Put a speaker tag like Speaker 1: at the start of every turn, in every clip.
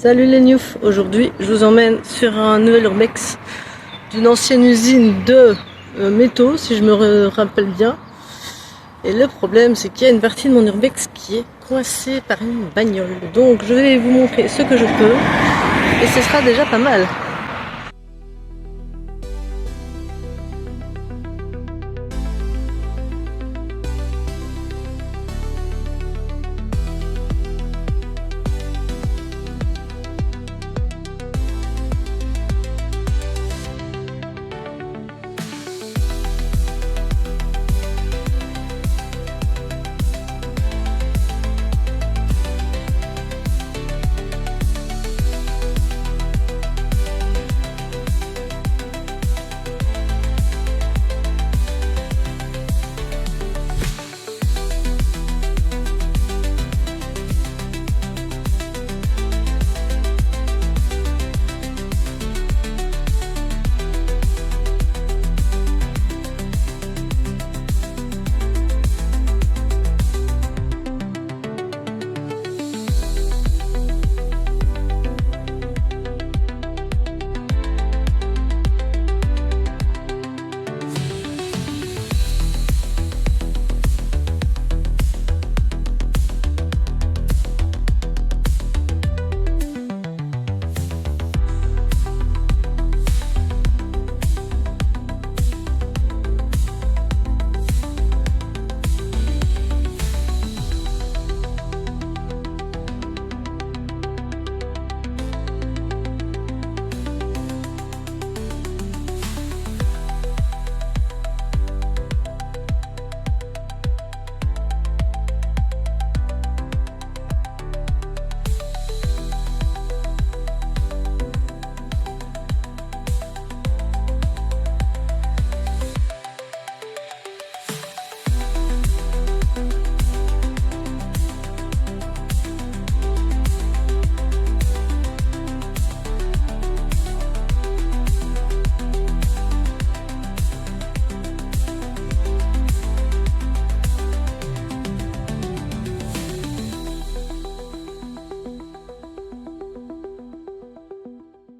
Speaker 1: Salut les Newf, aujourd'hui je vous emmène sur un nouvel urbex d'une ancienne usine de métaux si je me rappelle bien. Et le problème c'est qu'il y a une partie de mon urbex qui est coincée par une bagnole. Donc je vais vous montrer ce que je peux et ce sera déjà pas mal.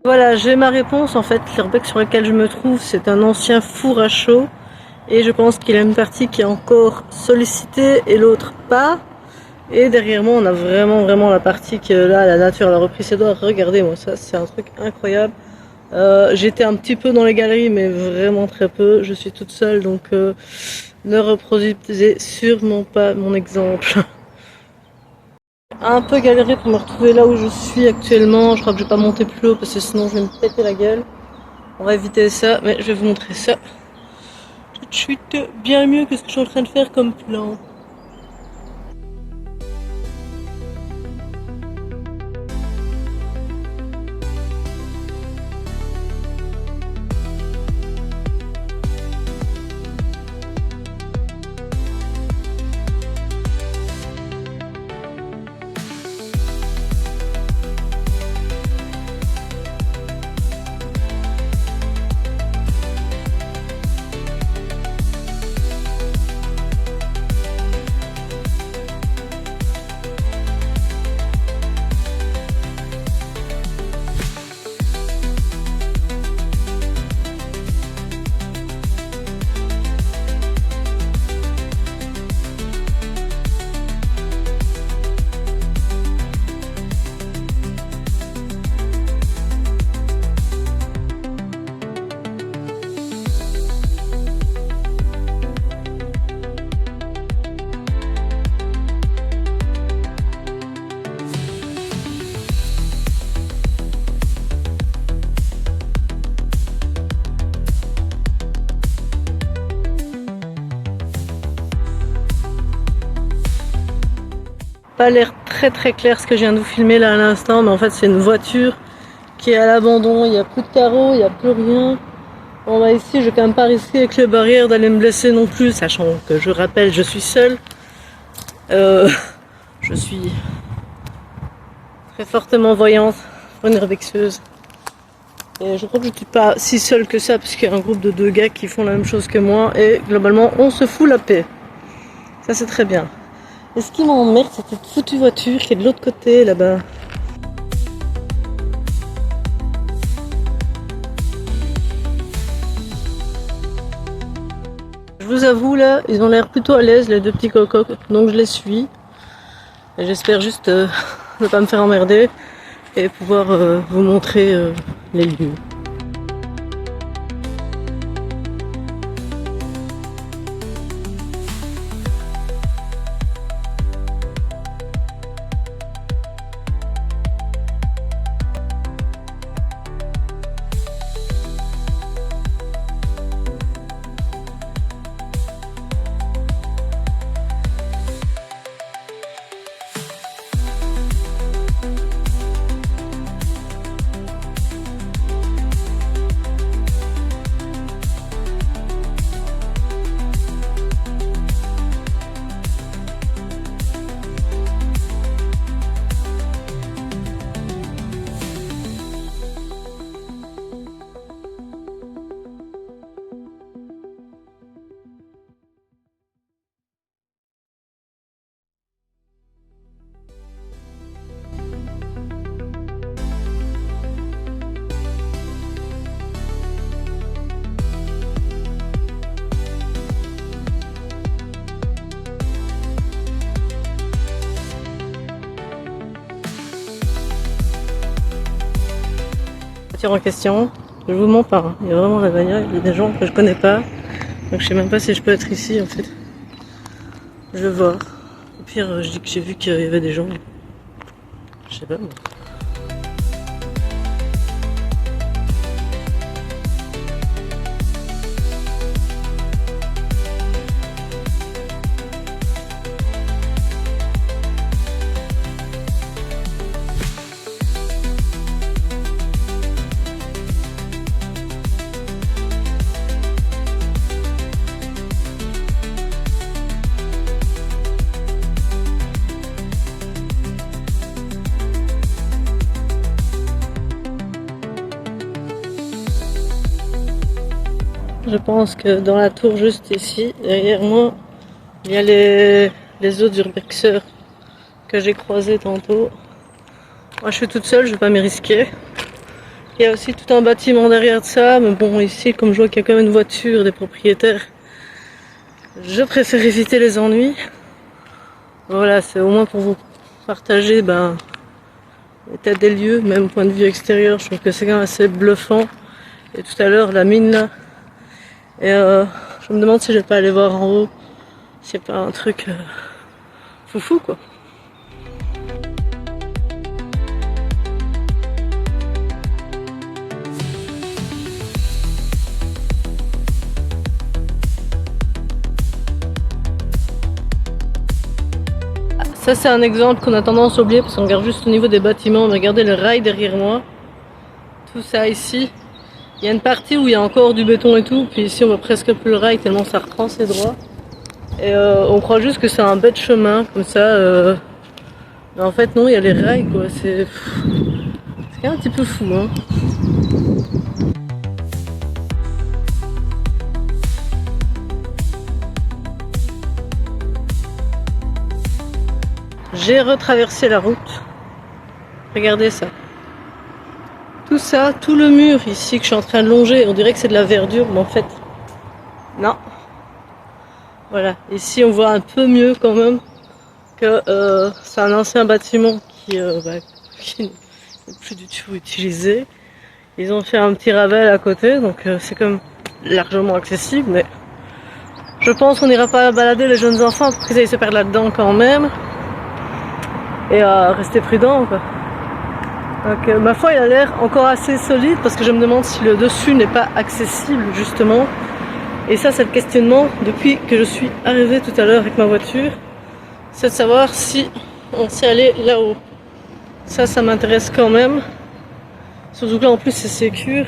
Speaker 1: Voilà, j'ai ma réponse. En fait, l'urbex sur lequel je me trouve, c'est un ancien four à chaud. Et je pense qu'il y a une partie qui est encore sollicitée et l'autre pas. Et derrière moi, on a vraiment la partie que là, la nature elle a repris ses doigts. Regardez, moi, ça, c'est un truc incroyable. J'étais un petit peu dans les galeries, mais vraiment très peu. Je suis toute seule, donc ne reproduisez sûrement pas mon exemple. Un peu galéré pour me retrouver là où je suis actuellement. Je crois que je vais pas monter plus haut parce que sinon je vais me péter la gueule. On va éviter ça, mais je vais vous montrer ça tout de suite, bien mieux que ce que je suis en train de faire comme plan. Pas l'air très clair ce que je viens de vous filmer là à l'instant, mais en fait c'est une voiture qui est à l'abandon, il n'y a plus de carreaux, il n'y a plus rien. Bon bah ici je vais quand même pas risquer avec les barrières d'aller me blesser non plus, sachant que je rappelle je suis seule. Je suis très fortement voyante pour une urbexeuse. Et je crois que je ne suis pas si seule que ça, parce qu'il y a un groupe de 2 gars qui font la même chose que moi, et globalement on se fout la paix. Ça c'est très bien. Et ce qui m'emmerde, c'est cette foutue voiture qui est de l'autre côté là-bas. vous avoue là, ils ont l'air plutôt à l'aise les deux petits cocos, donc je les suis. Et j'espère juste ne pas me faire emmerder et pouvoir vous montrer les lieux. En question, je vous mens pas, hein. Il y a vraiment la bagnole, il y a des gens que je connais pas, donc je sais même pas si je peux être ici en fait. Je vais voir. Au pire, je dis que j'ai vu qu'il y avait des gens. Je sais pas moi. Je pense que dans la tour juste ici, derrière moi, il y a les autres urbexeurs que j'ai croisés tantôt. Moi je suis toute seule, je vais pas m'y risquer. Il y a aussi tout un bâtiment derrière de ça, mais bon ici comme je vois qu'il y a quand même une voiture des propriétaires, je préfère éviter les ennuis. Voilà, c'est au moins pour vous partager l'état des lieux, même au point de vue extérieur, je trouve que c'est quand même assez bluffant. Et tout à l'heure la mine là. Et je me demande si je vais pas aller voir en haut. C'est pas un truc foufou quoi. Ça c'est un exemple qu'on a tendance à oublier parce qu'on regarde juste au niveau des bâtiments. Regardez le rail derrière moi. Tout ça ici. Il y a une partie où il y a encore du béton et tout, puis ici on voit presque plus le rail tellement ça reprend ses droits. Et on croit juste que c'est un bête chemin, comme ça. Mais en fait non, il y a les rails quoi, c'est un petit peu fou hein. J'ai retraversé la route. Regardez ça. Tout ça, tout le mur ici que je suis en train de longer, on dirait que c'est de la verdure, mais en fait, non. Voilà, ici on voit un peu mieux quand même que c'est un ancien bâtiment qui n'est plus du tout utilisé. Ils ont fait un petit ravel à côté, donc c'est comme largement accessible, mais je pense qu'on n'ira pas balader les jeunes enfants pour qu'ils aillent se perdre là-dedans quand même. Et rester prudent quoi. Donc ma foi il a l'air encore assez solide parce que je me demande si le dessus n'est pas accessible justement. Et ça c'est le questionnement depuis que je suis arrivée tout à l'heure avec ma voiture. C'est de savoir si on sait aller là-haut. Ça m'intéresse quand même. Surtout que là en plus c'est sécure.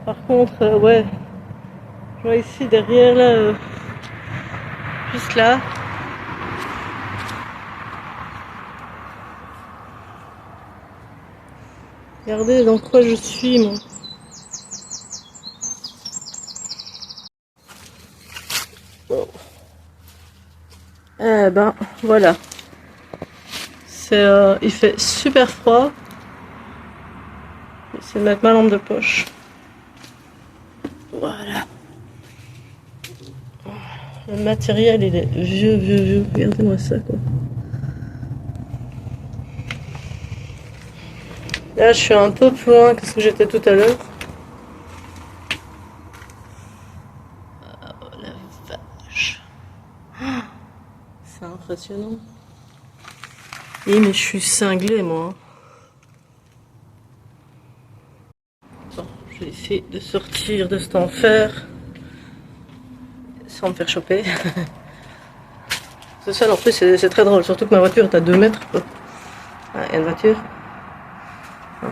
Speaker 1: Par contre ouais. Je vois ici derrière là. Juste là. Regardez dans quoi je suis moi. Wow. Eh ben voilà. Il fait super froid. J'essaie de mettre ma lampe de poche. Voilà. Le matériel, il est vieux. Regardez-moi ça, quoi. Là, je suis un peu plus loin que ce que j'étais tout à l'heure. Oh la vache. C'est impressionnant. Oui, mais je suis cinglée, moi. Bon, je vais essayer de sortir de cet enfer sans me faire choper. C'est ça, en plus, c'est très drôle. Surtout que ma voiture est à 2 mètres. Quoi. Ah, il y a une voiture. Hop.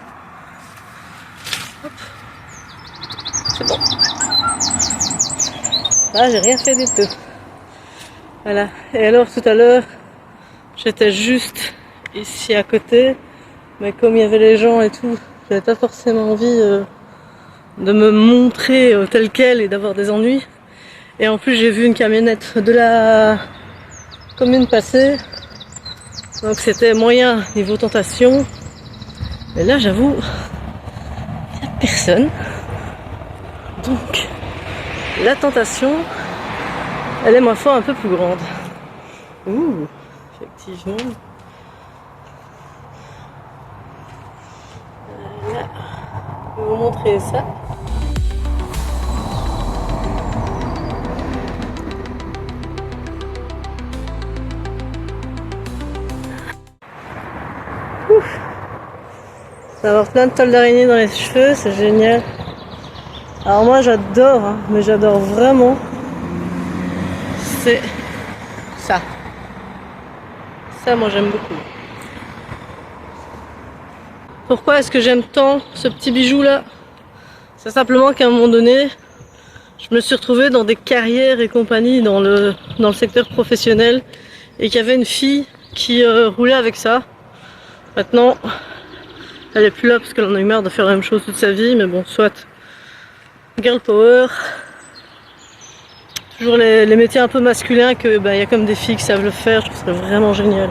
Speaker 1: C'est bon. Ah, j'ai rien fait du tout. Voilà. Et alors, tout à l'heure, j'étais juste ici à côté. Mais comme il y avait les gens et tout, j'avais pas forcément envie de me montrer tel quel et d'avoir des ennuis. Et en plus, j'ai vu une camionnette de la commune passer. Donc c'était moyen niveau tentation. Mais là, j'avoue, il n'y a personne. Donc, la tentation, elle est ma foi un peu plus grande. Ouh, effectivement. Là, je vais vous montrer ça. Ouf. Ça va avoir plein de toiles d'araignée dans les cheveux, c'est génial. Alors moi j'adore, hein, mais j'adore vraiment. C'est ça. Ça, moi j'aime beaucoup. Pourquoi est-ce que j'aime tant ce petit bijou là? C'est simplement qu'à un moment donné, je me suis retrouvée dans des carrières et compagnie dans le secteur professionnel et qu'il y avait une fille qui roulait avec ça. Maintenant, elle est plus là parce qu'elle en a eu marre de faire la même chose toute sa vie, mais bon, soit. Girl power. Toujours les métiers un peu masculins que y a comme des filles qui savent le faire, je trouve ça vraiment génial.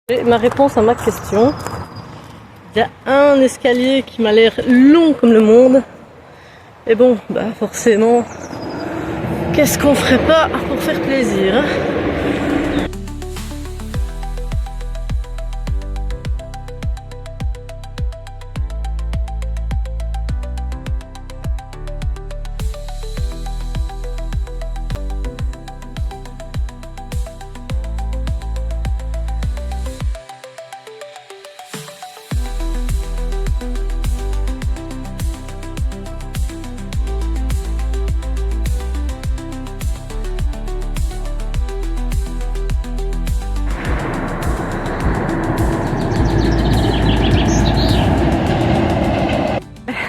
Speaker 1: Et ma réponse à ma question, il y a un escalier qui m'a l'air long comme le monde. Et bon, forcément, qu'est-ce qu'on ferait pas pour faire plaisir, hein?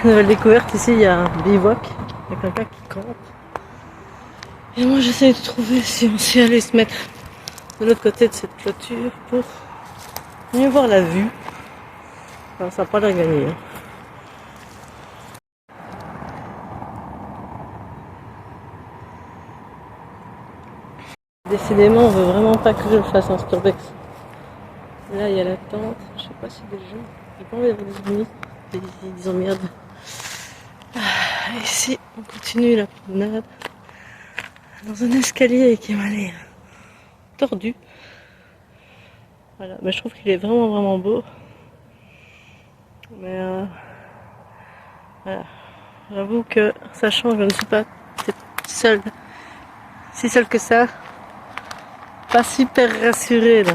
Speaker 1: Nouvelle découverte, ici il y a un bivouac, il y a quelqu'un qui campe. Et moi j'essaie de trouver si on sait aller se mettre de l'autre côté de cette clôture pour mieux voir la vue. Enfin, ça n'a pas l'air gagné. Hein. Décidément, on veut vraiment pas que je le fasse en Sturbex. Là, il y a la tente. Je sais pas si des gens. J'ai pas envie d'avoir des ennuis. Des emmerdes. Ici, on continue la promenade dans un escalier qui m'a l'air tordu. Voilà, mais je trouve qu'il est vraiment beau. Mais voilà, j'avoue que sachant que je ne suis pas seule, si seule que ça, pas super rassurée là.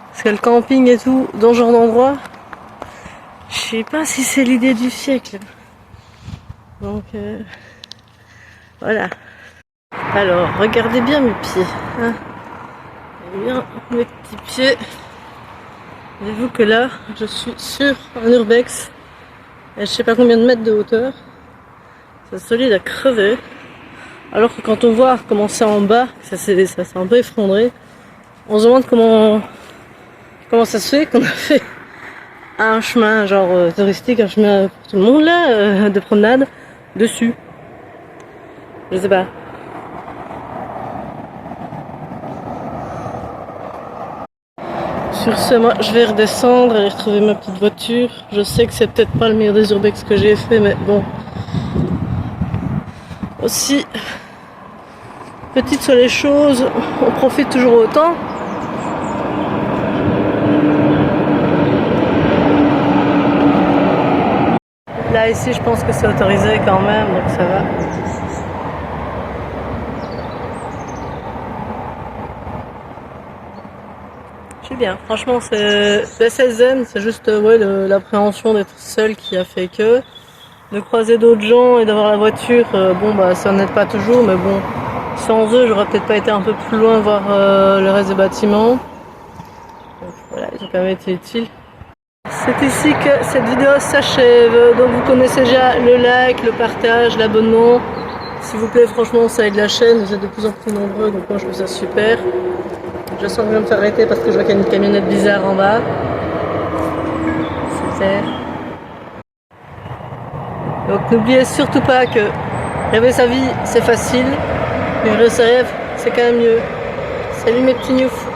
Speaker 1: Parce que le camping et tout, dans ce genre d'endroit, je sais pas si c'est l'idée du siècle. Donc voilà. Alors, regardez bien mes pieds. Hein. Bien mes petits pieds. Voyez-vous que là, je suis sur un urbex. Et je sais pas combien de mètres de hauteur. C'est solide à crever. Alors que quand on voit comment c'est en bas, ça s'est un peu effondré, on se demande comment ça se fait qu'on a fait un chemin genre touristique, un chemin pour tout le monde là, de promenade, dessus. Je sais pas. Sur ce, moi je vais redescendre, aller retrouver ma petite voiture. Je sais que c'est peut-être pas le meilleur des urbex que j'ai fait, mais bon. Aussi, petites sont les choses, on profite toujours autant. Là ici je pense que c'est autorisé quand même, donc ça va. Je suis bien, franchement c'est assez zen, c'est juste ouais, l'appréhension d'être seul qui a fait que. De croiser d'autres gens et d'avoir la voiture, bon bah ça n'aide pas toujours, mais bon, sans eux j'aurais peut-être pas été un peu plus loin voir le reste des bâtiments. Donc voilà, ils ont quand même été utiles. C'est ici que cette vidéo s'achève, donc vous connaissez déjà le like, le partage, l'abonnement. S'il vous plaît, franchement ça aide la chaîne, vous êtes de plus en plus nombreux, donc moi je trouve ça super. Je sens que je vais me faire arrêter parce que je vois qu'il y a une camionnette bizarre en bas. Super. Donc n'oubliez surtout pas que rêver sa vie c'est facile, mais vivre ses rêves c'est quand même mieux. Salut mes petits gnoufs.